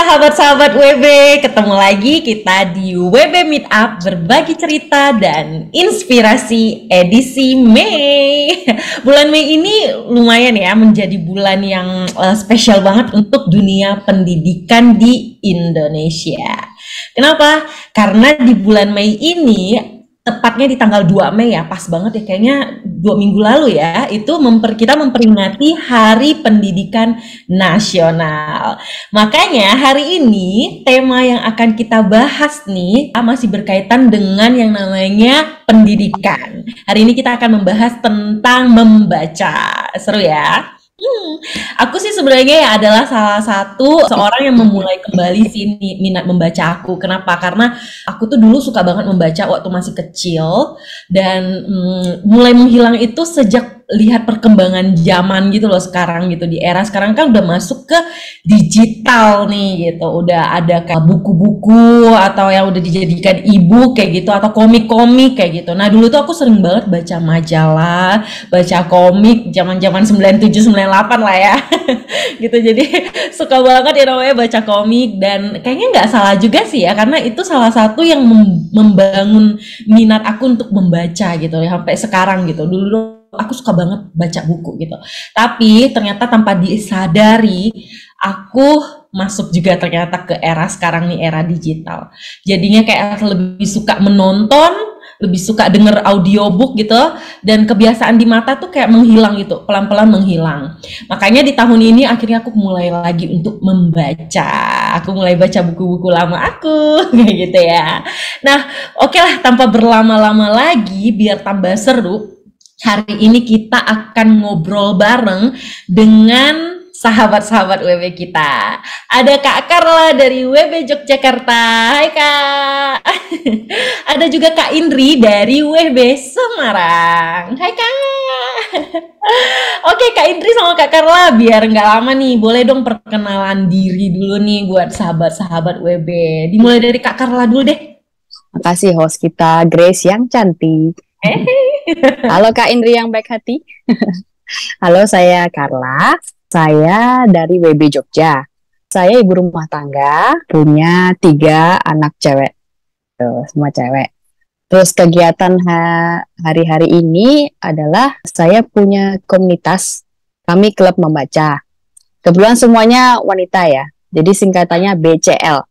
sahabat-sahabat WB, ketemu lagi kita di WB Meetup berbagi cerita dan inspirasi edisi Mei. Bulan Mei ini lumayan ya menjadi bulan yang spesial banget untuk dunia pendidikan di Indonesia. Kenapa? Karena di bulan Mei ini tepatnya di tanggal 2 Mei ya, pas banget ya kayaknya 2 minggu lalu ya, itu kita memperingati Hari Pendidikan Nasional. Makanya hari ini tema yang akan kita bahas nih masih berkaitan dengan yang namanya pendidikan. Hari ini kita akan membahas tentang membaca. Seru ya? Aku sih sebenarnya ya adalah salah satu seorang yang memulai kembali sih minat membaca aku. Kenapa? Karena aku tuh dulu suka banget membaca waktu masih kecil dan mulai menghilang itu sejak lihat perkembangan zaman gitu loh sekarang gitu. Di era sekarang kan udah masuk ke digital nih gitu. Udah ada kayak buku-buku atau yang udah dijadikan e-book kayak gitu atau komik-komik kayak gitu. Nah, dulu tuh aku sering banget baca majalah, baca komik zaman-zaman 97 98 lah ya. Gitu. Jadi suka banget ya namanya baca komik dan kayaknya nggak salah juga sih ya karena itu salah satu yang membangun minat aku untuk membaca gitu ya sampai sekarang gitu. Dulu aku suka banget baca buku gitu. Tapi ternyata tanpa disadari aku masuk juga ternyata ke era sekarang nih, era digital. Jadinya kayak lebih suka menonton, lebih suka denger audiobook gitu, dan kebiasaan di mata tuh kayak menghilang gitu, pelan-pelan menghilang. Makanya di tahun ini akhirnya aku mulai lagi untuk membaca. Aku mulai baca buku-buku lama aku, kayak gitu ya. Nah, oke lah, tanpa berlama-lama lagi, biar tambah seru, hari ini kita akan ngobrol bareng dengan sahabat-sahabat WB kita. Ada Kak Carla dari WB Yogyakarta. Hai Kak. Ada juga Kak Indri dari WB Semarang. Hai Kak. Oke Kak Indri sama Kak Carla, biar nggak lama nih, boleh dong perkenalan diri dulu nih buat sahabat-sahabat WB. Dimulai dari Kak Carla dulu deh. Makasih host kita, Grace yang cantik. Halo Kak Indri yang baik hati. Halo, saya Carla. Saya dari WB Jogja. Saya ibu rumah tangga, punya 3 anak cewek. Tuh, semua cewek. Terus kegiatan hari-hari ini adalah saya punya komunitas, kami klub membaca. Kebetulan semuanya wanita ya. Jadi singkatannya BCL,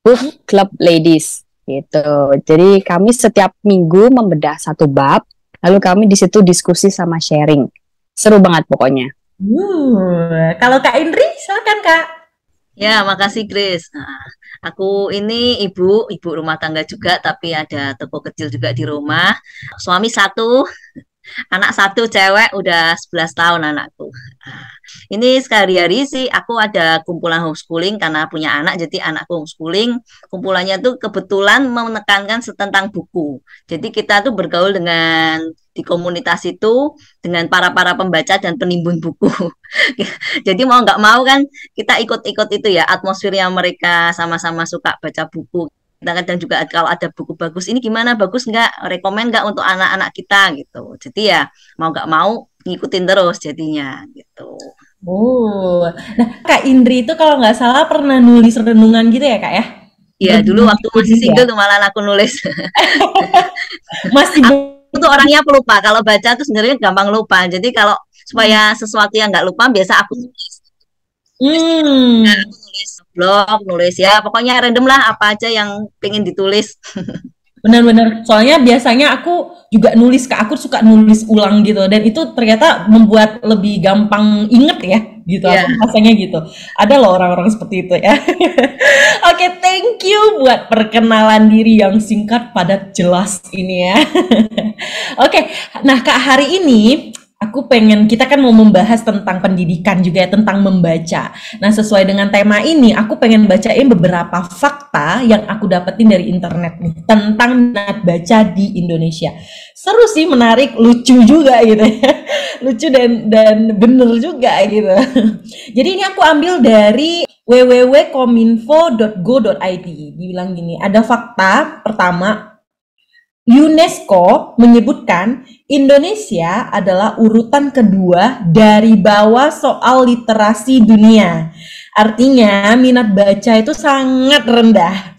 Book Club Ladies. Gitu. Jadi kami setiap minggu membedah satu bab, lalu kami di situ diskusi sama sharing. Seru banget pokoknya. Kalau Kak Indri, silakan Kak. Ya, makasih Grace. Nah, aku ini ibu rumah tangga juga, tapi ada toko kecil juga di rumah. Suami 1, anak 1 cewek, udah 11 tahun anakku. Nah, ini sehari-hari sih aku ada kumpulan homeschooling karena punya anak, jadi anakku homeschooling. Kumpulannya tuh kebetulan menekankan tentang buku. Jadi kita tuh bergaul dengan di komunitas itu dengan para pembaca dan penimbun buku. Jadi mau nggak mau kan kita ikut-ikut itu ya, atmosfernya mereka sama-sama suka baca buku. Kita kadang juga kalau ada buku bagus, ini gimana, bagus nggak, rekomen nggak untuk anak-anak kita gitu. Jadi ya mau nggak mau ngikutin terus jadinya gitu. Nah Kak Indri itu kalau nggak salah pernah nulis renungan gitu ya Kak ya? Iya, dulu waktu masih single tuh malah aku nulis. Masih aku tuh orangnya pelupa, kalau baca tuh sebenarnya gampang lupa. Jadi kalau supaya sesuatu yang nggak lupa, biasa aku tulis. Aku nulis blog, nulis ya, pokoknya random lah apa aja yang pengen ditulis. Benar-benar, soalnya biasanya aku juga nulis, Kak, aku suka nulis ulang gitu, dan itu ternyata membuat lebih gampang inget ya, gitu, rasanya gitu. Ada loh orang-orang seperti itu ya. Oke, thank you buat perkenalan diri yang singkat, padat, jelas ini ya. Oke, nah Kak, hari ini kita kan mau membahas tentang pendidikan juga ya, tentang membaca. Nah, sesuai dengan tema ini, aku pengen bacain beberapa fakta yang aku dapetin dari internet nih, tentang minat baca di Indonesia. Seru sih, menarik, lucu juga gitu ya. Lucu dan bener juga gitu. Jadi ini aku ambil dari www.kominfo.go.id. Dibilang gini, ada fakta pertama, UNESCO menyebutkan Indonesia adalah urutan kedua dari bawah soal literasi dunia. Artinya minat baca itu sangat rendah.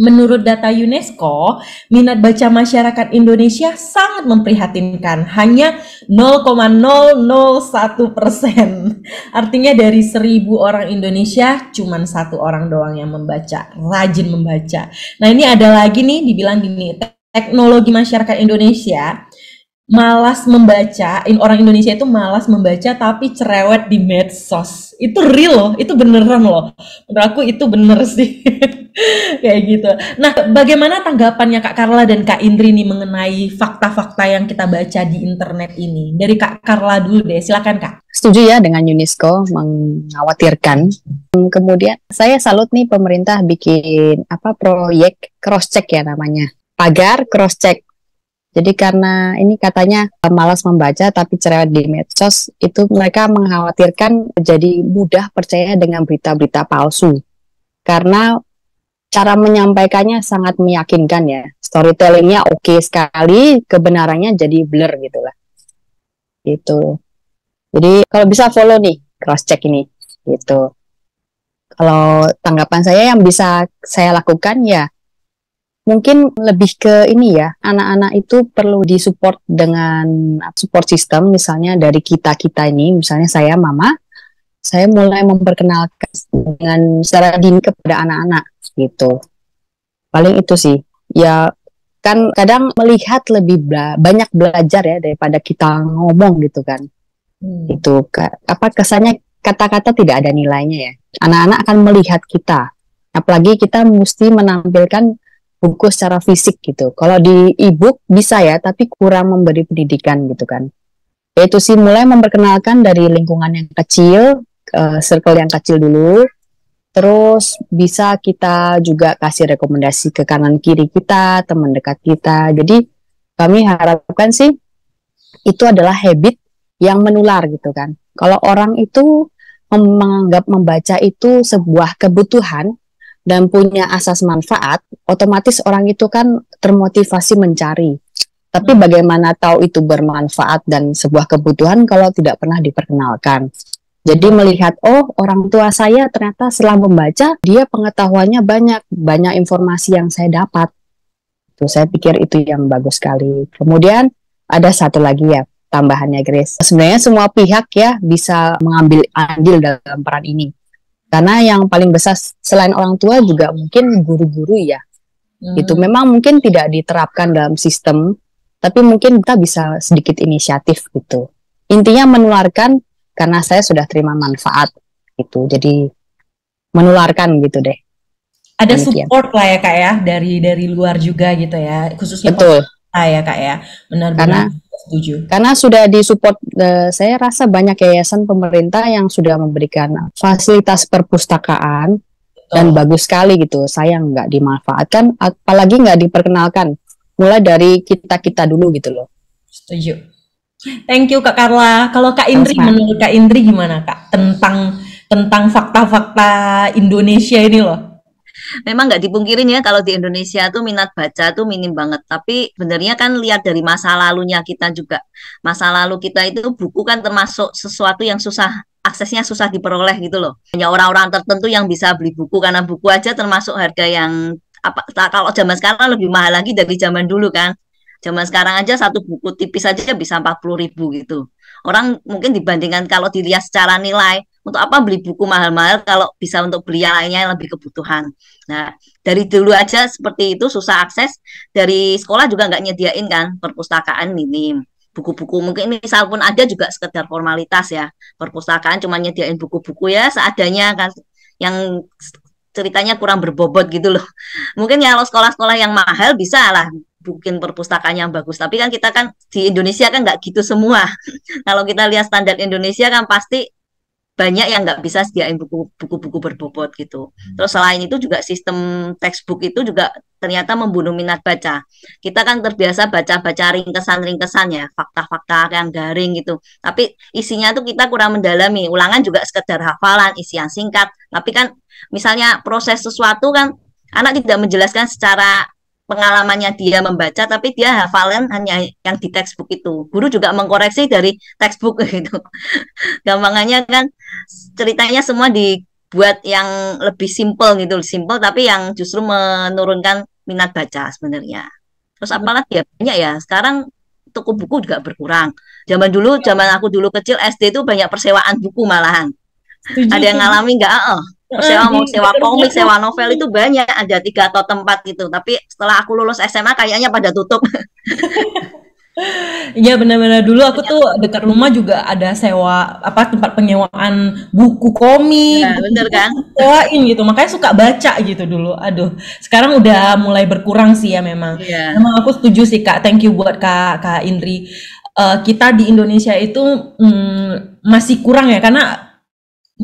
Menurut data UNESCO, minat baca masyarakat Indonesia sangat memprihatinkan, hanya 0,001%. Artinya dari 1.000 orang Indonesia, cuma 1 orang doang yang membaca, rajin membaca. Nah ini ada lagi nih, dibilang gini, teknologi masyarakat Indonesia malas membaca, orang Indonesia itu malas membaca tapi cerewet di medsos. Itu real loh, itu beneran loh. Menurut aku itu bener sih. Kayak gitu. Nah, bagaimana tanggapannya Kak Carla dan Kak Indri nih mengenai fakta-fakta yang kita baca di internet ini? Dari Kak Carla dulu deh, silakan Kak. Setuju ya dengan UNESCO mengkhawatirkan. Kemudian saya salut nih pemerintah bikin proyek cross check ya namanya. Pagar cross check. Jadi karena ini katanya malas membaca tapi cerewet di medsos, itu mereka mengkhawatirkan jadi mudah percaya dengan berita-berita palsu. Karena cara menyampaikannya sangat meyakinkan ya. Storytellingnya oke sekali, kebenarannya jadi blur gitu lah. Gitu. Jadi kalau bisa follow nih, cross check ini. Gitu. Kalau tanggapan saya yang bisa saya lakukan ya, mungkin lebih ke ini ya, anak-anak itu perlu disupport dengan support system, misalnya dari kita-kita ini, misalnya saya mama, saya mulai memperkenalkan dengan secara dini kepada anak-anak gitu. Paling itu sih, ya kan kadang melihat lebih banyak belajar ya daripada kita ngomong gitu kan. Itu kesannya kata-kata tidak ada nilainya ya. Anak-anak akan melihat kita, apalagi kita mesti menampilkan buku secara fisik gitu. Kalau di e-book bisa ya, tapi kurang memberi pendidikan gitu kan. Yaitu sih mulai memperkenalkan dari lingkungan yang kecil, circle yang kecil dulu. Terus bisa kita juga kasih rekomendasi ke kanan kiri kita, teman dekat kita. Jadi kami harapkan sih itu adalah habit yang menular gitu kan. Kalau orang itu menganggap membaca itu sebuah kebutuhan dan punya asas manfaat, otomatis orang itu kan termotivasi mencari. Tapi bagaimana tahu itu bermanfaat dan sebuah kebutuhan kalau tidak pernah diperkenalkan. Jadi melihat, oh orang tua saya ternyata setelah membaca, dia pengetahuannya banyak informasi yang saya dapat. Tuh, saya pikir itu yang bagus sekali. Kemudian ada satu lagi ya, tambahannya Grace. Sebenarnya semua pihak ya bisa mengambil andil dalam peran ini. Karena yang paling besar selain orang tua juga mungkin guru-guru ya. Itu memang mungkin tidak diterapkan dalam sistem, tapi mungkin kita bisa sedikit inisiatif gitu. Intinya menularkan karena saya sudah terima manfaat gitu. Jadi menularkan gitu deh. Ada support lah ya Kak ya dari luar juga gitu ya, khususnya betul ya Kak ya. Benar-benar setuju. Karena sudah disupport, saya rasa banyak yayasan pemerintah yang sudah memberikan fasilitas perpustakaan dan bagus sekali gitu. Sayang nggak dimanfaatkan, apalagi nggak diperkenalkan. Mulai dari kita dulu gitu loh. Setuju. Thank you Kak Carla. Kalau Kak Indri, menurut Kak Indri gimana Kak tentang fakta-fakta Indonesia ini loh? Memang nggak dipungkirin ya kalau di Indonesia tuh minat baca tuh minim banget. Tapi sebenarnya kan lihat dari masa lalunya kita juga. Masa lalu kita itu buku kan termasuk sesuatu yang aksesnya susah diperoleh gitu loh. Hanya orang-orang tertentu yang bisa beli buku karena buku aja termasuk harga yang kalau zaman sekarang lebih mahal lagi dari zaman dulu kan. Zaman sekarang aja satu buku tipis aja bisa 40.000 gitu. Orang mungkin dibandingkan kalau dilihat secara nilai, untuk apa beli buku mahal-mahal kalau bisa untuk beli yang lainnya yang lebih kebutuhan. Nah, dari dulu aja seperti itu susah akses. Dari sekolah juga nggak nyediain kan, perpustakaan minim. Buku-buku mungkin misal pun ada juga sekedar formalitas ya. Perpustakaan cuma nyediain buku-buku ya seadanya kan, yang ceritanya kurang berbobot gitu loh. Mungkin ya kalau sekolah-sekolah yang mahal bisa lah bikin perpustakaan yang bagus. Tapi kan kita kan di Indonesia kan nggak gitu semua. Kalau kita lihat standar Indonesia kan pasti banyak yang nggak bisa sediain buku-buku berbobot gitu. Terus selain itu juga sistem textbook itu juga ternyata membunuh minat baca. Kita kan terbiasa baca-baca ringkesan-ringkesan ya, fakta-fakta yang garing gitu. Tapi isinya tuh kita kurang mendalami. Ulangan juga sekedar hafalan, isi yang singkat. Tapi kan misalnya proses sesuatu kan anak tidak menjelaskan secara pengalamannya dia membaca, tapi dia hafalan hanya yang di textbook itu. Guru juga mengkoreksi dari textbook gitu. Gampangannya kan ceritanya semua buat yang lebih simple gitu, simple tapi yang justru menurunkan minat baca sebenarnya. Terus apalagi ya banyak ya. Sekarang toko buku juga berkurang. Zaman aku dulu kecil SD itu banyak persewaan buku malahan. Setuju, Ada yang setuju. ngalamin nggak? Mau Di sewa dekat rumah komik, aku. sewa novel itu banyak, ada 3 atau 4 gitu. Tapi setelah aku lulus SMA kayaknya pada tutup. Iya benar-benar dulu aku Banyak. tuh dekat rumah juga ada sewa apa tempat penyewaan buku komik, Ya, bener buku-buku kan? sewain gitu. Makanya suka baca gitu dulu. Aduh, sekarang udah mulai berkurang sih ya memang. Iya. Memang aku setuju sih Kak. Thank you buat Kak Indri. Kita di Indonesia itu masih kurang ya karena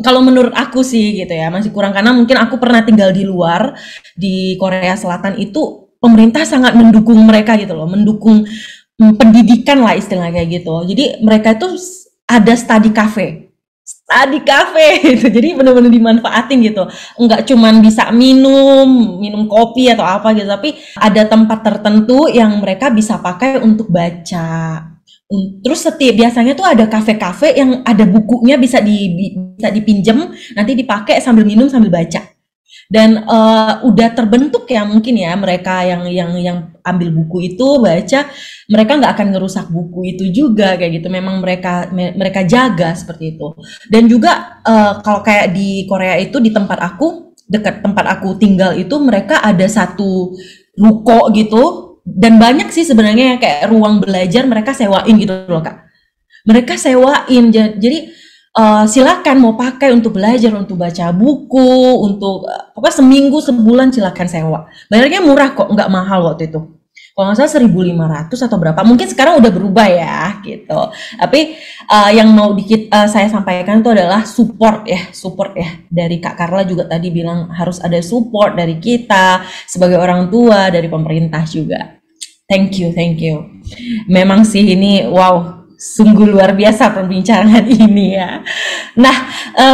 kalau menurut aku sih gitu ya masih kurang karena mungkin aku pernah tinggal di luar di Korea Selatan itu pemerintah sangat mendukung mereka gitu loh, mendukung pendidikan lah istilahnya kayak gitu. Jadi mereka itu ada study cafe gitu. Jadi benar-benar dimanfaatin gitu. Enggak cuman bisa minum kopi atau apa gitu, tapi ada tempat tertentu yang mereka bisa pakai untuk baca. Terus biasanya tuh ada kafe-kafe yang ada bukunya bisa dipinjem, nanti dipakai sambil minum sambil baca. Dan udah terbentuk ya mungkin ya mereka yang ambil buku itu baca, mereka nggak akan ngerusak buku itu juga kayak gitu. Memang mereka jaga seperti itu. Dan juga kalau kayak di Korea itu di tempat aku dekat tempat aku tinggal itu mereka ada satu ruko gitu dan banyak sih sebenarnya yang kayak ruang belajar mereka sewain gitu loh Kak. Mereka sewain jadi silakan mau pakai untuk belajar, untuk baca buku, untuk pokoknya seminggu sebulan silakan sewa. Bayarnya murah kok, nggak mahal waktu itu. Kalau nggak salah 1.500 atau berapa. Mungkin sekarang udah berubah ya gitu. Tapi yang mau saya sampaikan itu adalah support ya. Dari Kak Carla juga tadi bilang harus ada support dari kita sebagai orang tua, dari pemerintah juga. Thank you. Memang sih ini wow, sungguh luar biasa perbincangan ini ya. Nah,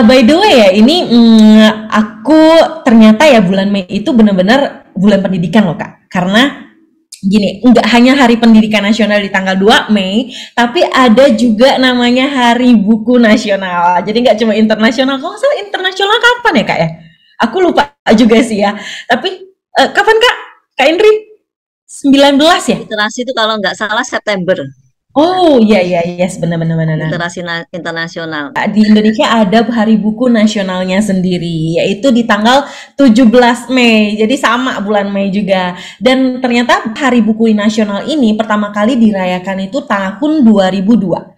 by the way ya, ini aku ternyata ya bulan Mei itu benar-benar bulan pendidikan loh Kak. Karena gini, nggak hanya Hari Pendidikan Nasional di tanggal 2 Mei, tapi ada juga namanya Hari Buku Nasional. Jadi nggak cuma internasional. Kalau salah internasional kapan ya Kak ya? Aku lupa juga sih ya. Tapi kapan Kak Indri? 19 ya? Literasi itu kalau nggak salah September. Oh iya benar. Literasi internasional. Di Indonesia ada Hari Buku Nasionalnya sendiri, yaitu di tanggal 17 Mei. Jadi sama bulan Mei juga. Dan ternyata Hari Buku Nasional ini pertama kali dirayakan itu tahun 2002.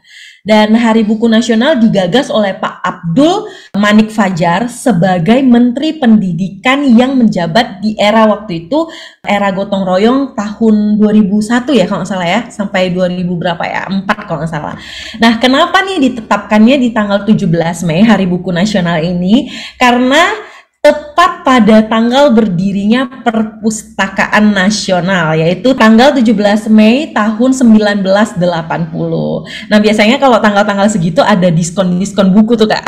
Dan Hari Buku Nasional digagas oleh Pak Abdul Manik Fajar sebagai Menteri Pendidikan yang menjabat di era waktu itu, era gotong royong tahun 2001 ya kalau nggak salah ya, sampai 2000 berapa ya, 4 kalau nggak salah. Nah kenapa nih ditetapkannya di tanggal 17 Mei Hari Buku Nasional ini? Karena tepat pada tanggal berdirinya Perpustakaan Nasional, yaitu tanggal 17 Mei tahun 1980. Nah, biasanya kalau tanggal-tanggal segitu ada diskon-diskon buku tuh, Kak.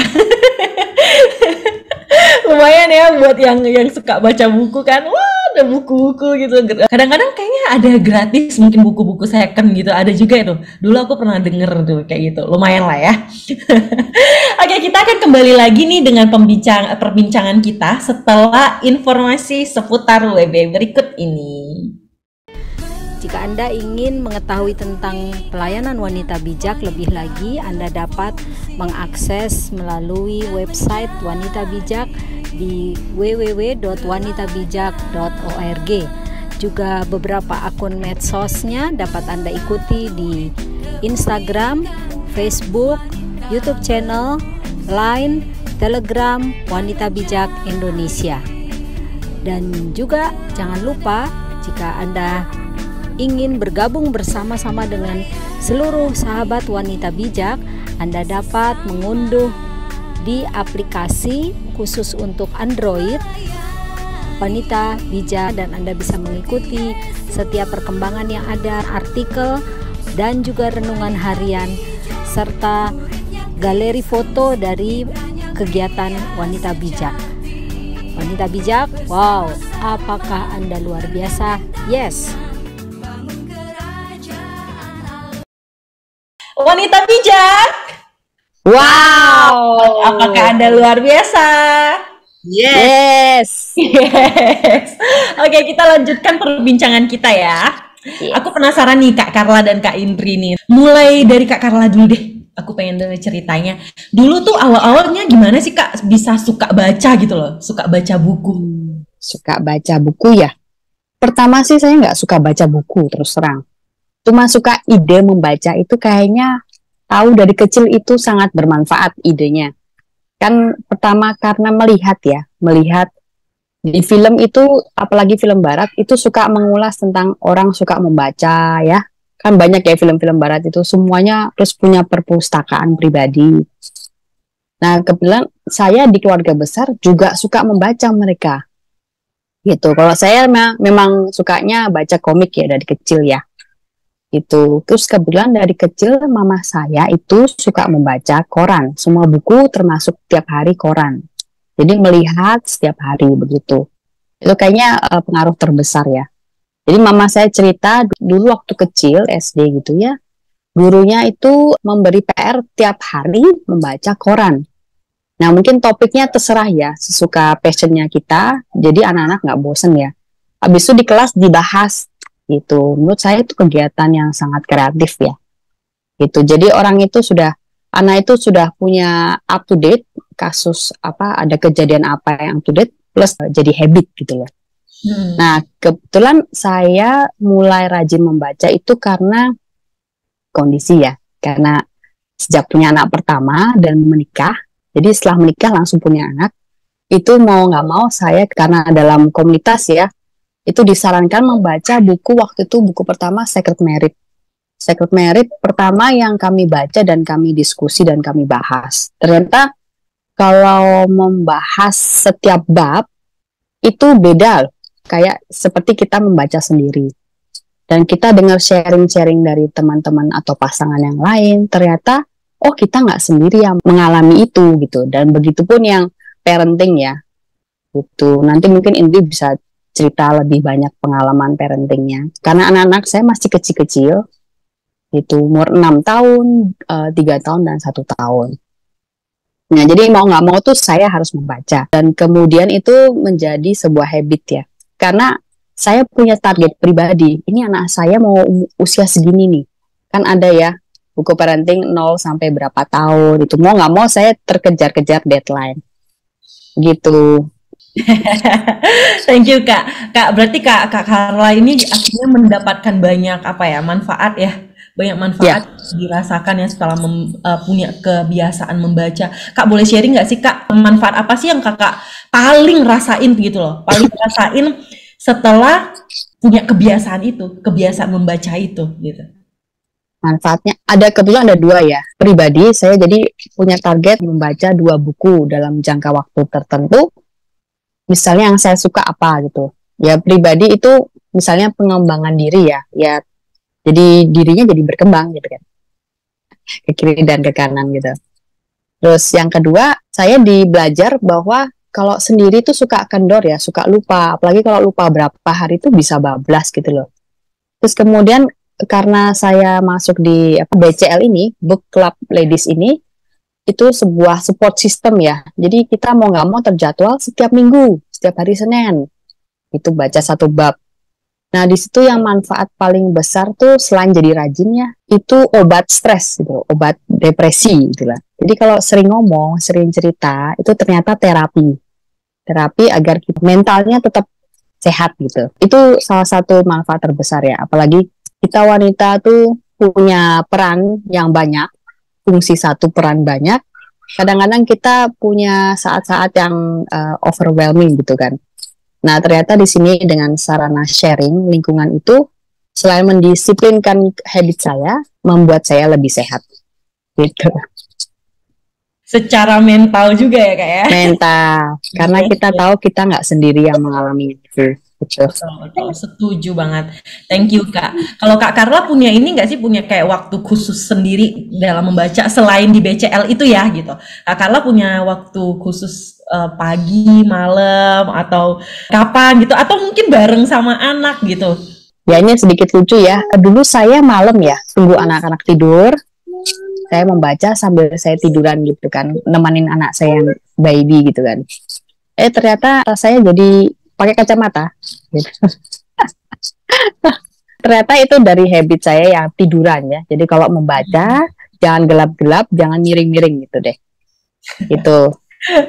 Lumayan ya buat yang suka baca buku kan. Wah, ada buku-buku gitu. Kadang-kadang kayaknya ada gratis mungkin buku-buku second gitu. Ada juga itu. Dulu aku pernah denger tuh kayak gitu. Lumayan lah ya. Oke, kita akan kembali lagi nih dengan perbincangan kita setelah informasi seputar WB berikut ini. Jika Anda ingin mengetahui tentang pelayanan wanita bijak lebih lagi, Anda dapat mengakses melalui website Wanita Bijak di www.wanitabijak.org. Juga beberapa akun medsosnya dapat Anda ikuti di Instagram, Facebook, YouTube channel, Line, Telegram Wanita Bijak Indonesia. Dan juga jangan lupa jika Anda ingin bergabung bersama-sama dengan seluruh sahabat wanita bijak, Anda dapat mengunduh di aplikasi khusus untuk Android Wanita Bijak, dan Anda bisa mengikuti setiap perkembangan yang ada, artikel dan juga renungan harian serta galeri foto dari kegiatan Wanita Bijak. Wanita Bijak, wow, apakah Anda luar biasa? Yes. Wanita Bijak. Wow. Apakah Anda luar biasa? Yes. Yes. Oke, kita lanjutkan perbincangan kita ya. Yes. Aku penasaran nih Kak Carla dan Kak Indri nih. Mulai dari Kak Carla dulu deh. Aku pengen denger ceritanya. Dulu tuh awal-awalnya gimana sih Kak bisa suka baca gitu loh? Suka baca buku. Suka baca buku ya. Pertama sih saya nggak suka baca buku terus terang. Cuma suka ide membaca itu kayaknya tahu dari kecil itu sangat bermanfaat idenya. Kan pertama karena melihat di film itu, apalagi film barat itu suka mengulas tentang orang suka membaca ya. Kan banyak ya film-film barat itu semuanya terus punya perpustakaan pribadi. Nah, kebetulan saya di keluarga besar juga suka membaca mereka. Gitu. Kalau saya memang sukanya baca komik ya dari kecil ya. Itu terus kebetulan dari kecil mama saya itu suka membaca koran, semua buku termasuk tiap hari koran, jadi melihat setiap hari begitu. Itu kayaknya pengaruh terbesar ya. Jadi mama saya cerita dulu waktu kecil SD gitu ya, gurunya itu memberi PR tiap hari membaca koran. Nah mungkin topiknya terserah ya, sesuka passionnya kita, jadi anak-anak nggak bosen ya. Habis itu di kelas dibahas gitu. Menurut saya itu kegiatan yang sangat kreatif ya. Gitu. Jadi anak itu sudah punya up to date kasus apa, ada kejadian apa yang up to date plus jadi habit gitu loh. Nah, kebetulan saya mulai rajin membaca itu karena kondisi ya. Karena sejak punya anak pertama dan menikah, jadi setelah menikah langsung punya anak, itu mau nggak mau saya karena dalam komunitas ya, itu disarankan membaca buku waktu itu buku pertama Secret Merit. Secret Merit pertama yang kami baca dan kami diskusi dan kami bahas. Ternyata kalau membahas setiap bab itu beda, kayak seperti kita membaca sendiri. Dan kita dengar sharing-sharing dari teman-teman atau pasangan yang lain, ternyata oh kita nggak sendiri yang mengalami itu gitu. Dan begitupun yang parenting ya. Gitu. Nanti mungkin Indri bisa cerita lebih banyak pengalaman parentingnya. Karena anak-anak saya masih kecil-kecil, itu umur 6 tahun, 3 tahun, dan 1 tahun. Nah, jadi mau nggak mau tuh saya harus membaca. Dan kemudian itu menjadi sebuah habit ya. Karena saya punya target pribadi. Ini anak saya mau usia segini nih. Kan ada ya, buku parenting 0 sampai berapa tahun. Itu mau nggak mau saya terkejar-kejar deadline. Gitu. Thank you Kak. Kak, berarti Kak Carla ini akhirnya mendapatkan banyak manfaat ya. Banyak manfaat dirasakan ya setelah punya kebiasaan membaca. Kak, boleh sharing nggak sih Kak, manfaat apa sih yang Kakak paling rasain gitu loh? Paling rasain setelah punya kebiasaan membaca itu gitu. Manfaatnya kebetulan ada 2 ya. Pribadi saya jadi punya target membaca 2 buku dalam jangka waktu tertentu. Misalnya yang saya suka apa gitu. Ya pribadi itu misalnya pengembangan diri ya. Ya jadi dirinya jadi berkembang gitu kan. Ke kiri dan ke kanan gitu. Terus yang kedua, saya belajar bahwa kalau sendiri tuh suka kendor ya, suka lupa. Apalagi kalau lupa berapa hari itu bisa bablas gitu loh. Terus kemudian karena saya masuk di BCL ini, Book Club Ladies ini, itu sebuah support system ya. Jadi kita mau nggak mau terjadwal setiap minggu, setiap hari Senin. Itu baca 1 bab. Nah, di situ yang manfaat paling besar tuh selain jadi rajinnya, itu obat stres gitu, obat depresi gitu lah. Jadi kalau sering ngomong, sering cerita, itu ternyata terapi. Terapi agar mentalnya tetap sehat gitu. Itu salah satu manfaat terbesar ya. Apalagi kita wanita tuh punya peran yang banyak. Fungsi satu peran banyak, kadang-kadang kita punya saat-saat yang overwhelming gitu kan. Nah ternyata di sini dengan sarana sharing lingkungan itu selain mendisiplinkan habit saya, membuat saya lebih sehat. Gitu. Secara mental juga ya Kak ya? Mental, karena kita tahu kita nggak sendiri yang mengalami itu. Betul. Betul, setuju banget. Thank you Kak. Kalau Kak Carla punya ini nggak sih, punya kayak waktu khusus sendiri dalam membaca selain di BCL itu ya gitu. Kak Carla punya waktu khusus pagi, malam, atau kapan gitu, atau mungkin bareng sama anak gitu? Ya ini sedikit lucu ya. Dulu saya malam ya, tunggu anak-anak tidur, saya membaca sambil saya tiduran gitu kan, nemenin anak saya yang baby gitu kan. Ternyata saya jadi pakai kacamata gitu. Ternyata itu dari habit saya yang tiduran ya. Jadi kalau membaca jangan gelap-gelap, jangan miring-miring gitu deh. Itu.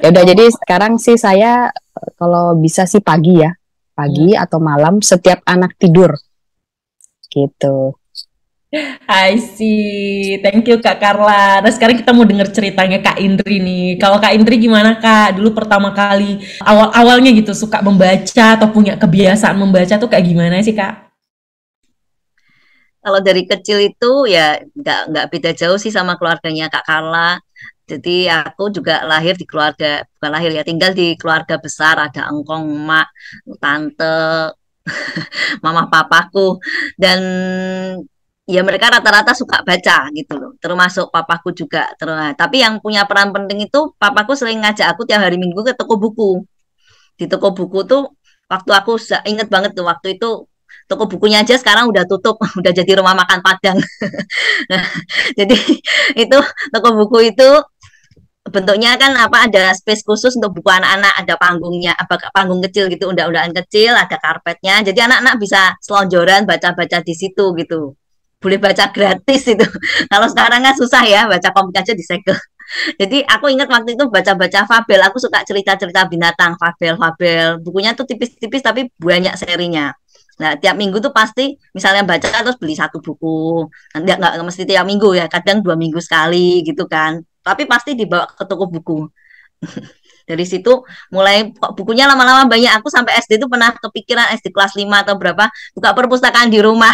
Ya udah, jadi sekarang sih saya kalau bisa sih pagi ya. Pagi atau malam setiap anak tidur. Gitu. I see, thank you Kak Karla. Nah sekarang kita mau denger ceritanya Kak Indri nih. Kalau Kak Indri gimana Kak? Dulu pertama kali awal-awalnya gitu suka membaca atau punya kebiasaan membaca tuh kayak gimana sih Kak? Kalau dari kecil itu ya nggak beda jauh sih sama keluarganya Kak Karla. Jadi aku juga lahir di keluarga, bukan lahir ya, tinggal di keluarga besar, ada engkong, emak, tante, mama papaku, dan ya mereka rata-rata suka baca gitu loh, termasuk papaku juga. Tapi yang punya peran penting itu papaku sering ngajak aku tiap hari Minggu ke toko buku. Di toko buku tuh waktu aku inget banget tuh, waktu itu toko bukunya aja sekarang udah tutup, udah jadi rumah makan Padang. Nah, jadi itu toko buku itu bentuknya kan apa, ada space khusus untuk buku anak-anak, ada panggungnya, apa panggung kecil gitu, undak-undakan kecil, ada karpetnya. Jadi anak-anak bisa selonjoran baca-baca di situ gitu. Boleh baca gratis itu. Kalau sekarang kan susah ya, baca komik aja disegel. Jadi aku ingat waktu itu baca-baca fabel. Aku suka cerita-cerita binatang, fabel-fabel. Bukunya tuh tipis-tipis tapi banyak serinya. Nah, tiap minggu tuh pasti misalnya baca terus beli satu buku. Nggak mesti tiap minggu ya, kadang 2 minggu sekali gitu kan. Tapi pasti dibawa ke toko buku. Dari situ mulai kok bukunya lama-lama banyak. Aku sampai SD itu pernah kepikiran, SD kelas 5 atau berapa, buka perpustakaan di rumah.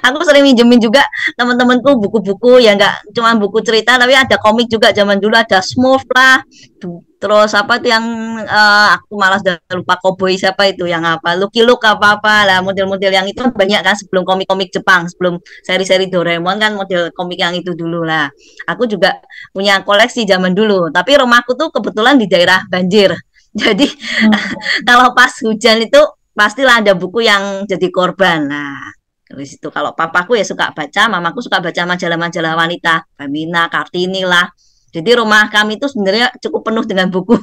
Aku sering minjemin juga teman-temanku buku-buku ya, nggak cuma buku cerita tapi ada komik juga. Zaman dulu ada Smurf lah, terus apa tuh yang aku malas udah lupa, Cowboy siapa itu yang apa, Lucky Luke apa-apa lah, model-model yang itu banyak kan sebelum komik-komik Jepang, sebelum seri-seri Doraemon kan model komik yang itu dulu lah. Aku juga punya koleksi zaman dulu, tapi rumahku tuh kebetulan di daerah banjir. Jadi kalau pas hujan itu pastilah ada buku yang jadi korban. Nah, dari situ kalau papaku ya suka baca, mamaku suka baca majalah-majalah wanita, Femina, Kartini lah. Jadi rumah kami itu sebenarnya cukup penuh dengan buku.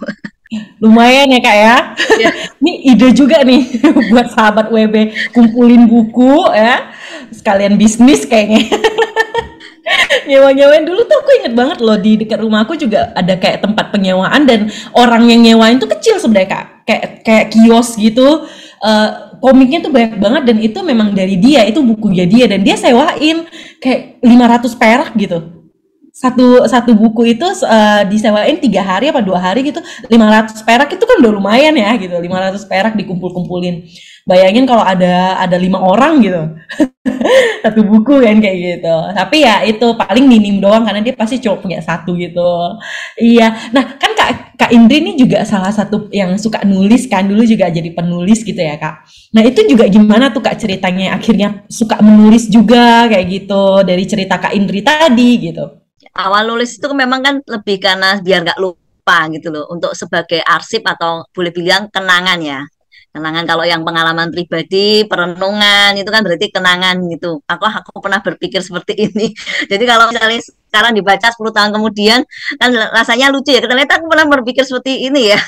Lumayan ya Kak ya. Ya. Ini ide juga nih buat sahabat WB, kumpulin buku ya. Sekalian bisnis kayaknya. Nyewa-nyewain dulu tuh aku inget banget loh, di dekat rumahku juga ada kayak tempat penyewaan dan orang yang nyewain tuh kecil sebenarnya Kak. Kayak kios gitu. Komiknya tuh banyak banget dan itu memang dari dia, itu bukunya dia dan dia sewain kayak 500 perak gitu. Satu buku itu disewain 3 hari apa 2 hari gitu, 500 perak itu kan udah lumayan ya gitu, 500 perak dikumpul-kumpulin. Bayangin kalau ada 5 orang gitu, satu buku kan kayak gitu. Tapi ya itu paling minim doang karena dia pasti cuma punya satu gitu. Iya. Nah kan Kak Indri ini juga salah satu yang suka nulis kan, dulu juga jadi penulis gitu ya Kak. Nah itu juga gimana tuh Kak ceritanya akhirnya suka menulis juga kayak gitu dari cerita Kak Indri tadi gitu. Awal nulis itu memang kan lebih karena biar nggak lupa gitu loh, untuk sebagai arsip atau boleh bilang kenangan ya. Kenangan, kalau yang pengalaman pribadi, perenungan itu kan berarti kenangan gitu. Aku pernah berpikir seperti ini. Jadi kalau misalnya sekarang dibaca 10 tahun kemudian kan rasanya lucu ya. Ternyata aku pernah berpikir seperti ini ya.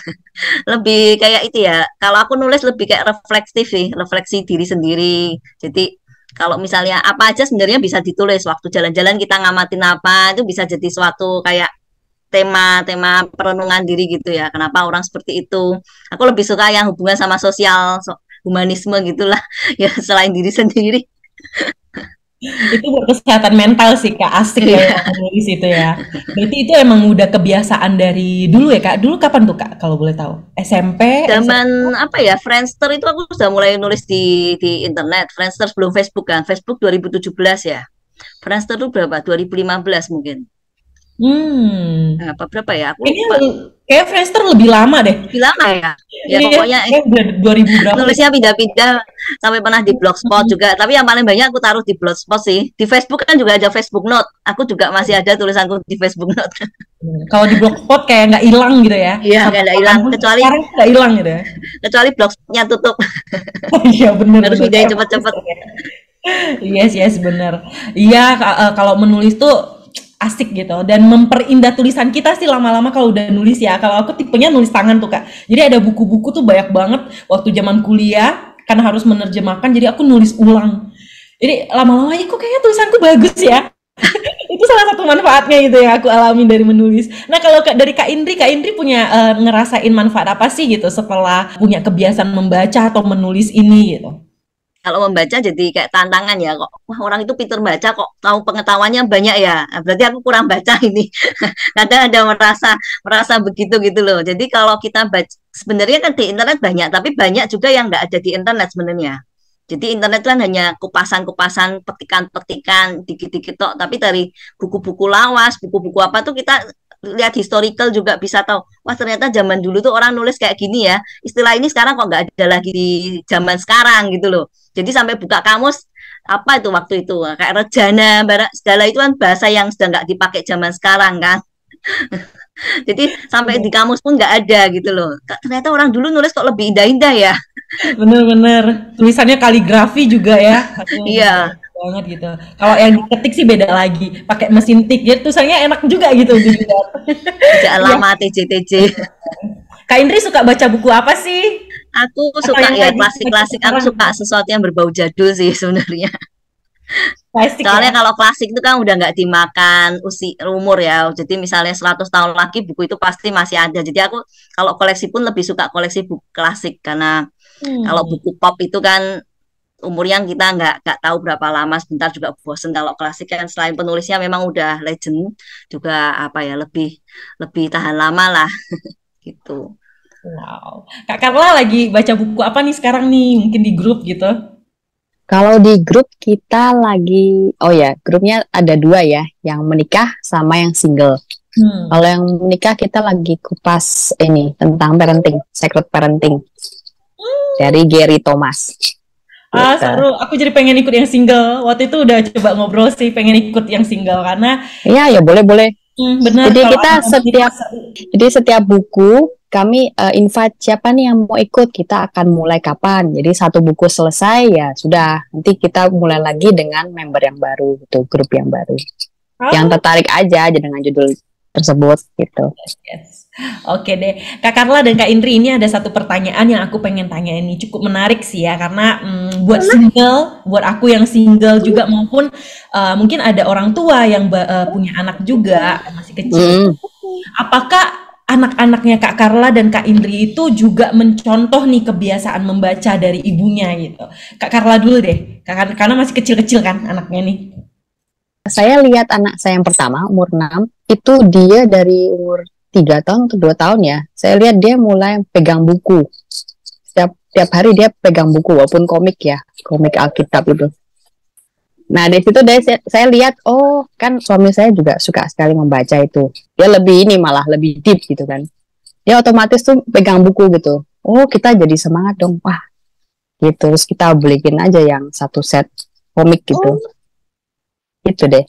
Lebih kayak itu ya. Kalau aku nulis lebih kayak refleksif sih, refleksi diri sendiri. Jadi kalau misalnya apa aja sebenarnya bisa ditulis, waktu jalan-jalan kita ngamatin apa itu bisa jadi suatu kayak tema-tema perenungan diri gitu ya. Kenapa orang seperti itu? Aku lebih suka yang hubungan sama sosial, humanisme gitulah ya, selain diri sendiri. Itu buat kesehatan mental sih Kak, asik ya yang menulis itu ya. Berarti itu emang udah kebiasaan dari dulu ya Kak. Dulu kapan tuh Kak kalau boleh tahu? SMP? Zaman apa ya, Friendster itu aku sudah mulai nulis di internet. Friendster sebelum Facebook kan. Facebook 2017 ya. Friendster itu berapa? 2015 mungkin. Nah, apa berapa ya? Aku Kayaknya lupa. kayak Friendster lebih lama deh. Lebih lama ya. Ya Iya, pokoknya kayak 2000 berapa? nulisnya pindah-pindah sampai pernah di Blogspot juga. Tapi yang paling banyak aku taruh di Blogspot sih. Di Facebook kan juga ada Facebook Note. Aku juga masih ada tulisanku di Facebook Note. Kalau di Blogspot kayak nggak hilang gitu ya. Iya, nggak hilang, kecuali sekarang nggak hilang gitu ya. kecuali Blogspotnya tutup. Iya bener. Harus bener. pindahin cepet-cepet. Yes bener. Iya kalau menulis tuh asik gitu dan memperindah tulisan kita sih lama-lama kalau udah nulis ya. Kalau aku tipenya nulis tangan tuh Kak. Jadi ada buku-buku tuh banyak banget waktu zaman kuliah karena harus menerjemahkan jadi aku nulis ulang. Jadi lama-lama kok kayaknya tulisanku bagus ya. Itu salah satu manfaatnya gitu ya aku alami dari menulis. Nah kalau dari Kak Indri punya ngerasain manfaat apa sih gitu setelah punya kebiasaan membaca atau menulis ini gitu? Kalau membaca jadi kayak tantangan ya kok. Wah, orang itu pintar baca kok tahu pengetahuannya banyak ya. Nah, berarti aku kurang baca ini. Kadang ada merasa begitu gitu loh. Jadi kalau kita baca sebenarnya kan di internet banyak, tapi banyak juga yang nggak ada di internet sebenarnya. Jadi internet kan hanya kupasan-kupasan, petikan-petikan, dikit-dikit tok. Tapi dari buku-buku lawas, buku-buku apa tuh kita lihat historical juga bisa tahu. Wah ternyata zaman dulu tuh orang nulis kayak gini ya. Istilah ini sekarang kok nggak ada lagi di zaman sekarang gitu loh. Jadi sampai buka kamus apa itu waktu itu kayak rejana, segala itu kan bahasa yang sudah nggak dipakai zaman sekarang kan. Jadi sampai di kamus pun nggak ada gitu loh. Ternyata orang dulu nulis kok lebih indah-indah ya. Bener-bener tulisannya kaligrafi juga ya. Iya. Banget gitu. Kalau yang diketik sih beda lagi, pakai mesin tik. Jadi tulisannya enak juga gitu dilihat. Tidak lama TJ. Kak Indri suka baca buku apa sih? Aku suka ya klasik-klasik. Aku suka sesuatu yang berbau jadul sih sebenarnya. Klasik Soalnya ya? kalau klasik itu kan udah nggak dimakan umur ya. Jadi misalnya 100 tahun lagi buku itu pasti masih ada. Jadi aku kalau koleksi pun lebih suka koleksi buku klasik karena kalau buku pop itu kan umurnya kita nggak tahu berapa lama, sebentar juga bosen. Kalau klasik kan selain penulisnya memang udah legend juga apa ya lebih tahan lama lah gitu. Wow. Kak Carla lagi baca buku apa nih sekarang nih? Mungkin di grup gitu. Kalau di grup kita lagi, oh ya, grupnya ada 2 ya, yang menikah sama yang single. Kalau yang menikah kita lagi kupas ini tentang parenting, secret parenting dari Gary Thomas. Ah, Gitu. seru. Aku jadi pengen ikut yang single. Waktu itu udah coba ngobrol sih, pengen ikut yang single karena Iya, ya boleh-boleh. benar Jadi kalau kita setiap buku kami invite siapa nih yang mau ikut, kita akan mulai kapan. Jadi satu buku selesai ya sudah, nanti kita mulai lagi dengan member yang baru gitu, grup yang baru. Yang tertarik aja dengan judul tersebut gitu. Yes. Oke deh, Kak Carla dan Kak Indri, ini ada satu pertanyaan yang aku pengen tanya, ini cukup menarik sih ya karena buat single, buat aku yang single juga maupun mungkin ada orang tua yang punya anak juga masih kecil. Apakah anak-anaknya Kak Carla dan Kak Indri itu juga mencontoh nih kebiasaan membaca dari ibunya gitu? Kak Carla dulu deh, karena masih kecil-kecil kan anaknya nih. Saya lihat anak saya yang pertama umur 6 itu dia dari umur 3 tahun atau 2 tahun ya. Saya lihat dia mulai pegang buku. Tiap hari dia pegang buku walaupun komik ya, komik Alkitab itu. Nah, di situ saya lihat, oh kan suami saya juga suka sekali membaca itu. Dia lebih ini malah lebih deep gitu kan. Dia otomatis tuh pegang buku gitu. Oh, kita jadi semangat dong. Wah, gitu. Terus kita beliin aja yang satu set komik gitu. Gitu deh.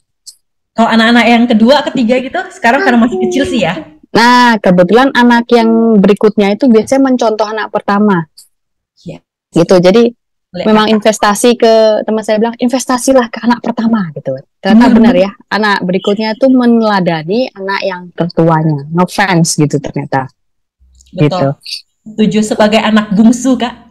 Kalau anak-anak yang kedua, ketiga gitu, sekarang karena masih kecil sih ya. Nah, kebetulan anak yang berikutnya itu biasanya mencontoh anak pertama. Iya. Gitu. Jadi Boleh. memang investasi ke teman saya bilang investasilah ke anak pertama gitu. Ternyata benar ya. Anak berikutnya itu meneladani anak yang tertuanya. No offense gitu ternyata. Betul. Gitu. Setuju sebagai anak bungsu, Kak.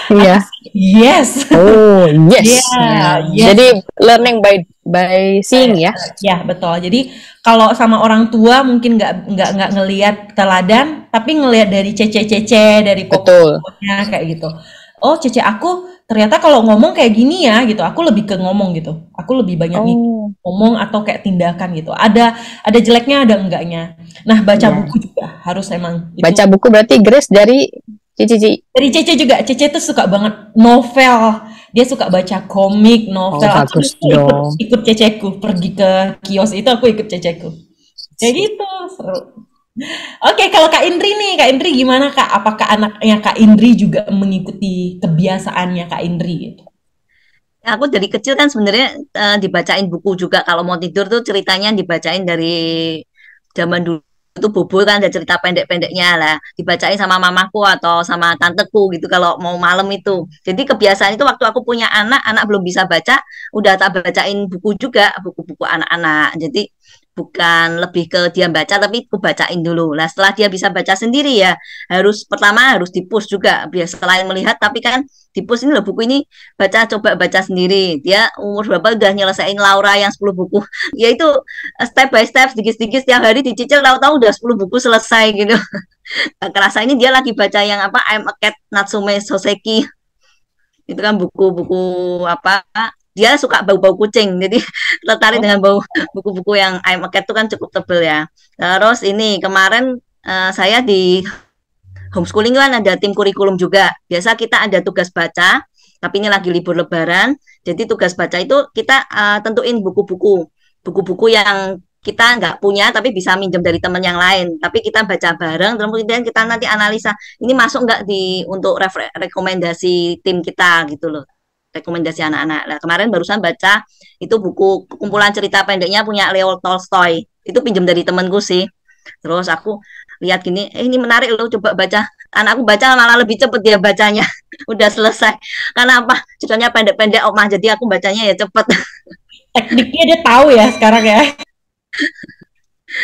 Iya. Yes. Oh, yes. Yeah, yes. Jadi learning by seeing ya. Ya, betul. Jadi kalau sama orang tua mungkin nggak ngelihat teladan, tapi ngelihat dari cece-cece, dari pokoknya kayak gitu. Oh, cece aku ternyata kalau ngomong kayak gini ya gitu. Aku lebih ke ngomong gitu. Aku lebih banyak ngomong atau kayak tindakan gitu. Ada jeleknya, ada enggaknya. Nah, baca buku juga harus emang. Baca buku berarti Grace dari Cici. Dari Cece juga. Cece tuh suka banget novel. Dia suka baca komik, novel. Aku ikut ceceku pergi ke kios itu, aku ikut ceceku. Kayak gitu, seru. Oke, kalau Kak Indri nih, Kak Indri gimana Kak? Apakah anaknya Kak Indri juga mengikuti kebiasaannya Kak Indri gitu? Aku dari kecil kan sebenarnya dibacain buku juga. Kalau mau tidur tuh ceritanya dibacain dari zaman dulu itu Bobo kan ada cerita pendek-pendeknya lah, dibacain sama mamaku atau sama tanteku gitu kalau mau malam itu. Jadi kebiasaan itu waktu aku punya anak, anak belum bisa baca, udah tak bacain buku juga, buku-buku anak-anak. Jadi bukan lebih ke dia baca tapi aku bacain dulu. Nah, setelah dia bisa baca sendiri ya, pertama harus di-push juga biar selain melihat tapi kan di-push ini loh buku ini coba baca sendiri. Dia umur berapa udah nyelesain Laura yang 10 buku. Ya itu step by step sedikit-sedikit setiap hari dicicil tahu-tahu udah 10 buku selesai gitu. Kerasa ini dia lagi baca yang apa I'm a Cat Natsume Soseki. Itu kan buku-buku apa dia suka bau-bau kucing, jadi tertarik dengan bau buku-buku yang I'm a Cat itu kan cukup tebel ya. Terus ini kemarin saya di homeschooling kan ada tim kurikulum juga. Biasa kita ada tugas baca, tapi ini lagi libur lebaran, jadi tugas baca itu kita tentuin buku-buku yang kita nggak punya tapi bisa minjem dari teman yang lain. Tapi kita baca bareng, kemudian kita nanti analisa ini masuk nggak untuk rekomendasi tim kita gitu loh. Rekomendasi anak-anak. Nah, kemarin barusan baca itu buku kumpulan cerita pendeknya punya Leo Tolstoy. Itu pinjam dari temanku sih. Terus aku lihat gini, ini menarik loh, coba baca. Anakku baca malah lebih cepet dia bacanya. Udah selesai. Karena apa? Judulnya pendek-pendek Omah, jadi aku bacanya ya cepet. Tekniknya dia tahu ya sekarang ya.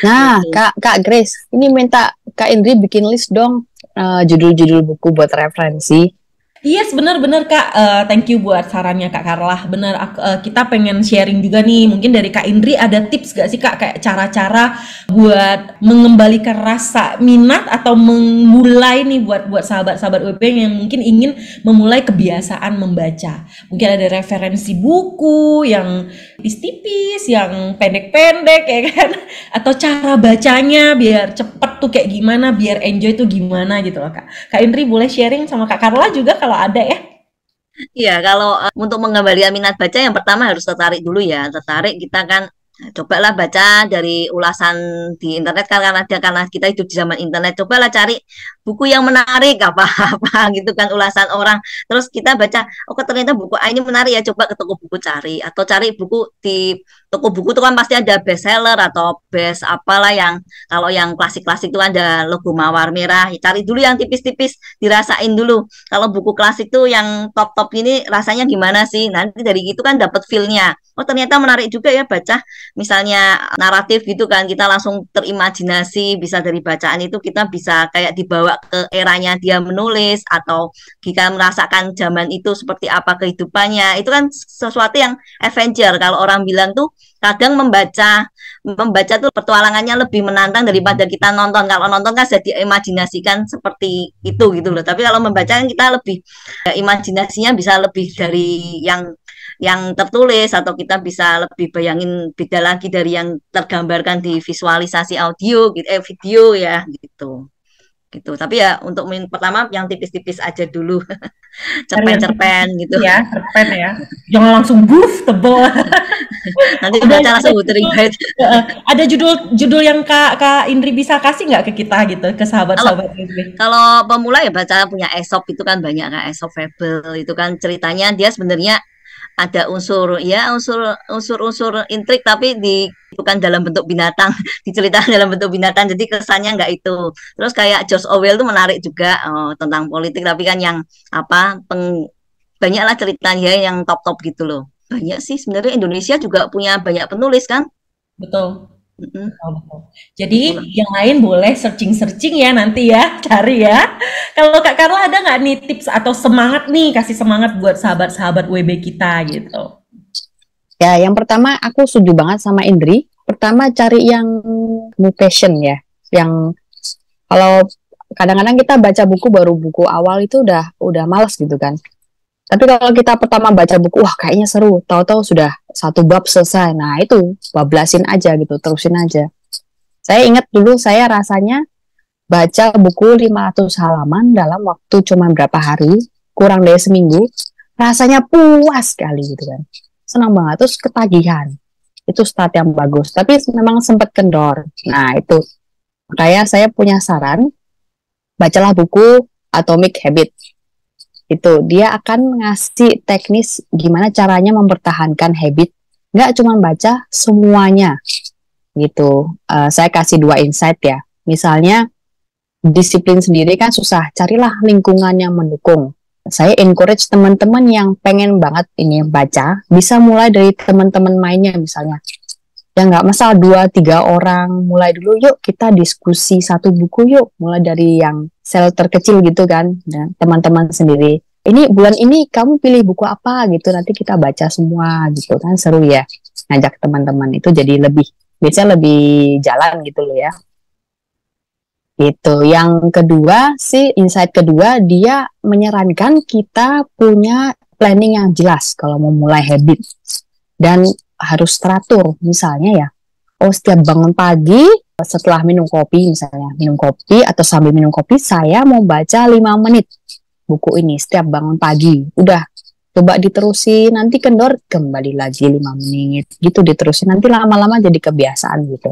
Nah, Kak Grace, ini minta Kak Indri bikin list dong judul-judul buku buat referensi. Yes, benar-benar Kak. Thank you buat sarannya Kak Carla. Benar, kita pengen sharing juga nih. Mungkin dari Kak Indri ada tips gak sih Kak, kayak cara-cara buat mengembalikan rasa minat atau memulai nih buat sahabat-sahabat WP yang mungkin ingin memulai kebiasaan membaca. Mungkin ada referensi buku yang tipis-tipis, yang pendek-pendek ya kan, atau cara bacanya biar cepet tuh kayak gimana, biar enjoy tuh gimana gitu loh Kak. Kak Indri boleh sharing sama Kak Carla juga kalau ada ya. Iya, kalau untuk mengembalikan minat baca yang pertama harus tertarik dulu ya. Tertarik kita kan cobalah baca dari ulasan di internet kan karena kita hidup di zaman internet. Cobalah cari buku yang menarik apa gitu kan ulasan orang. Terus kita baca, oh ternyata buku ini menarik ya, coba ke toko buku cari atau cari buku di toko buku itu kan pasti ada bestseller atau best apalah yang kalau yang klasik-klasik itu ada logo mawar merah. Ya, cari dulu yang tipis-tipis, dirasain dulu. Kalau buku klasik tuh yang top-top ini rasanya gimana sih? Nanti dari itu kan dapat feel-nya. Oh ternyata menarik juga ya baca misalnya naratif gitu kan, kita langsung terimajinasi, bisa dari bacaan itu kita bisa kayak dibawa ke eranya dia menulis atau kita merasakan zaman itu seperti apa kehidupannya. Itu kan sesuatu yang adventure. Kalau orang bilang tuh kadang membaca tuh petualangannya lebih menantang daripada kita nonton. Kalau nonton kan jadi imajinasikan seperti itu gitu loh. Tapi kalau membaca kan kita lebih imajinasinya bisa lebih dari yang tertulis atau kita bisa lebih bayangin beda lagi dari yang tergambarkan di visualisasi audio gitu, video ya gitu. Tapi ya untuk pertama yang tipis-tipis aja dulu. cerpen gitu ya, cerpen ya, jangan langsung buff tebel. Nanti baca langsung wuthering heights. Ada judul yang Kak Indri bisa kasih nggak ke kita gitu, ke sahabat-sahabat Indri? Kalau pemula ya baca punya Aesop, itu kan banyak kan, Aesop Fable itu kan ceritanya dia sebenarnya ada unsur intrik tapi bukan dalam bentuk binatang, diceritakan dalam bentuk binatang, jadi kesannya nggak itu. Terus kayak George Orwell itu menarik juga tentang politik, tapi kan yang banyaklah ceritanya yang top gitu loh. Banyak sih sebenarnya, Indonesia juga punya banyak penulis kan. Betul. Jadi yang lain boleh searching ya nanti ya, cari ya. Kalau Kak Carla ada nggak nih tips atau semangat nih, kasih semangat buat sahabat-sahabat WB kita gitu? Ya, yang pertama aku setuju banget sama Indri. Pertama cari yang passion ya, yang kalau kadang-kadang kita baca buku baru buku awal itu udah malas gitu kan. Tapi kalau kita pertama baca buku, wah kayaknya seru, tahu-tahu sudah satu bab selesai. Nah itu bablasin aja gitu, terusin aja. Saya ingat dulu saya rasanya baca buku 500 halaman dalam waktu cuma berapa hari, kurang dari seminggu, rasanya puas sekali gitu kan. Senang banget, terus ketagihan. Itu start yang bagus, tapi memang sempat kendor. Nah itu, makanya saya punya saran, bacalah buku Atomic Habit. Itu dia akan ngasih teknis gimana caranya mempertahankan habit, nggak cuma baca semuanya gitu. Saya kasih 2 insight ya. Misalnya disiplin sendiri kan susah, carilah lingkungan yang mendukung. Saya encourage teman-teman yang pengen banget ini baca, bisa mulai dari teman-teman mainnya misalnya. Ya nggak masalah 2-3 orang, mulai dulu yuk kita diskusi satu buku yuk, mulai dari yang sel terkecil gitu kan, teman-teman sendiri. Ini bulan ini kamu pilih buku apa gitu, nanti kita baca semua gitu kan, seru ya. Ngajak teman-teman itu jadi biasanya lebih jalan gitu loh ya. Gitu. Yang kedua sih, insight kedua, dia menyarankan kita punya planning yang jelas kalau mau mulai habit. Dan harus teratur, misalnya ya, setiap bangun pagi, setelah minum kopi misalnya, minum kopi atau sambil minum kopi, saya mau baca 5 menit buku ini setiap bangun pagi. Udah, coba diterusin, nanti kendor, kembali lagi 5 menit, gitu diterusin, nanti lama-lama jadi kebiasaan gitu.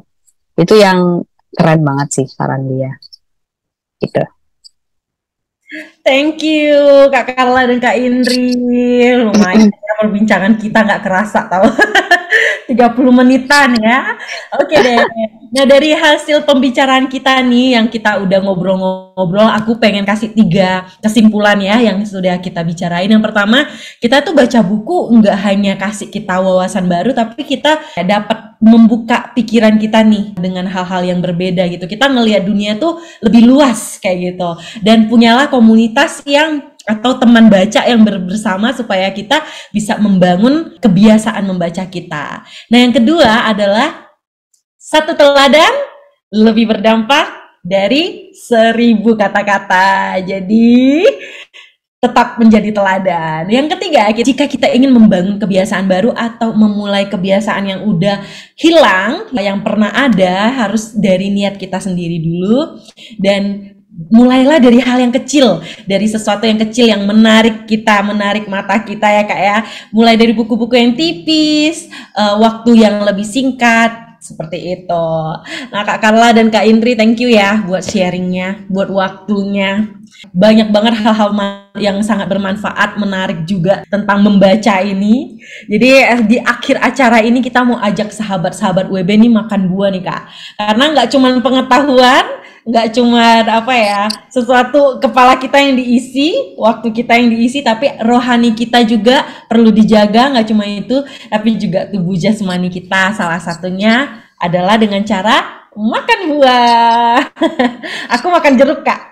Itu yang keren banget sih saran dia. Gitu. Thank you Kak Carla dan Kak Indri. Lumayan ya, perbincangan kita nggak kerasa tahu. 30 menitan ya. Oke deh. Nah, dari hasil pembicaraan kita nih yang kita udah ngobrol-ngobrol, aku pengen kasih 3 kesimpulan ya yang sudah kita bicarain. Yang pertama, kita tuh baca buku nggak hanya kasih kita wawasan baru, tapi kita dapat membuka pikiran kita nih dengan hal-hal yang berbeda gitu. Kita ngelihat dunia tuh lebih luas kayak gitu. Dan punyalah komunitas yang atau teman baca yang bersama supaya kita bisa membangun kebiasaan membaca kita. Nah, yang kedua adalah 1 teladan lebih berdampak dari 1000 kata-kata. Jadi tetap menjadi teladan. Yang ketiga, jika kita ingin membangun kebiasaan baru atau memulai kebiasaan yang udah hilang, yang pernah ada, harus dari niat kita sendiri dulu. Dan mulailah dari hal yang kecil, dari sesuatu yang kecil yang menarik kita, menarik mata kita ya Kak ya. Mulai dari buku-buku yang tipis, waktu yang lebih singkat, seperti itu. Nah Kak Carla dan Kak Indri, thank you ya buat sharingnya, buat waktunya. Banyak banget hal-hal yang sangat bermanfaat, menarik juga tentang membaca ini. Jadi di akhir acara ini kita mau ajak sahabat-sahabat WB nih makan buah nih Kak. Karena nggak cuma pengetahuan, nggak cuma apa ya, sesuatu kepala kita yang diisi, waktu kita yang diisi, tapi rohani kita juga perlu dijaga. Nggak cuma itu, tapi juga tubuh jasmani kita. Salah satunya adalah dengan cara makan buah. Aku makan jeruk Kak.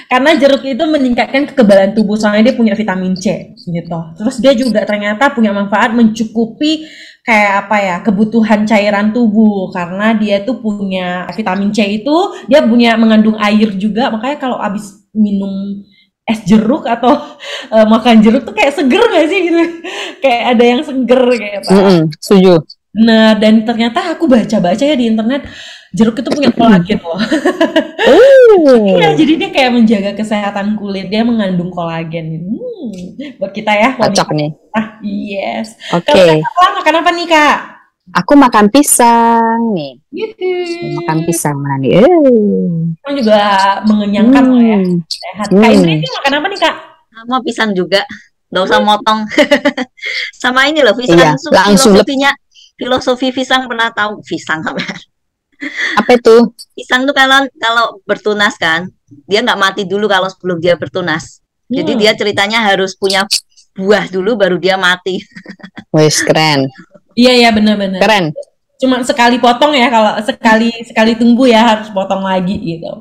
Karena jeruk itu meningkatkan kekebalan tubuh, soalnya dia punya vitamin C gitu. Terus dia juga ternyata punya manfaat mencukupi kayak apa ya, kebutuhan cairan tubuh, karena dia tuh punya vitamin C itu, dia punya mengandung air juga. Makanya kalau abis minum es jeruk atau makan jeruk tuh kayak seger gak sih gitu, kayak ada yang seger kayak apa. Setuju. Nah, dan ternyata aku baca-baca ya di internet, jeruk itu punya kolagen loh. Iya, jadi dia kayak menjaga kesehatan kulit, dia mengandung kolagen. Buat kita ya. Cocok nih. Yes. Oke. Kalau makan apa nih Kak? Aku makan pisang nih. Makan pisang mana nih? Kan juga mengenyangkan loh ya. Sehat. Kak Indri makan apa nih Kak? Mau pisang juga, nggak usah motong. Sama ini loh, pisang iya, langsung filosofi pisang, pernah tahu pisang apa? Apa itu? Pisang tuh kalau bertunas kan, dia nggak mati dulu kalau sebelum dia bertunas. Jadi dia ceritanya harus punya buah dulu baru dia mati. Wes keren. Iya benar-benar. Keren. Cuma sekali potong ya, kalau sekali tumbuh ya harus potong lagi gitu.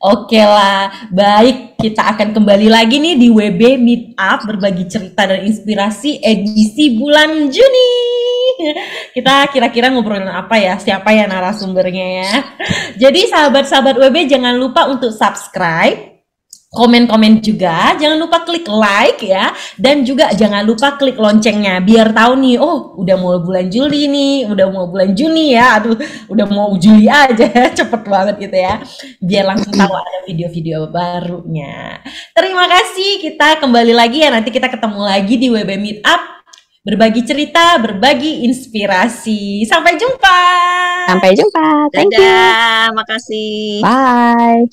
Oke lah, baik, kita akan kembali lagi nih di WB Meetup, berbagi cerita dan inspirasi edisi bulan Juni. Kita kira-kira ngobrolin apa ya, siapa ya narasumbernya ya. Jadi sahabat-sahabat WB jangan lupa untuk subscribe, komen-komen juga, jangan lupa klik like ya, dan juga jangan lupa klik loncengnya biar tahu nih, oh udah mau bulan Juli nih, udah mau bulan Juni ya, aduh udah mau Juli aja, cepet banget gitu ya, biar langsung tahu ada video-video barunya. Terima kasih, kita kembali lagi ya, nanti kita ketemu lagi di WB Meetup, berbagi cerita, berbagi inspirasi. Sampai jumpa. Sampai jumpa. Thank you. Makasih. Bye.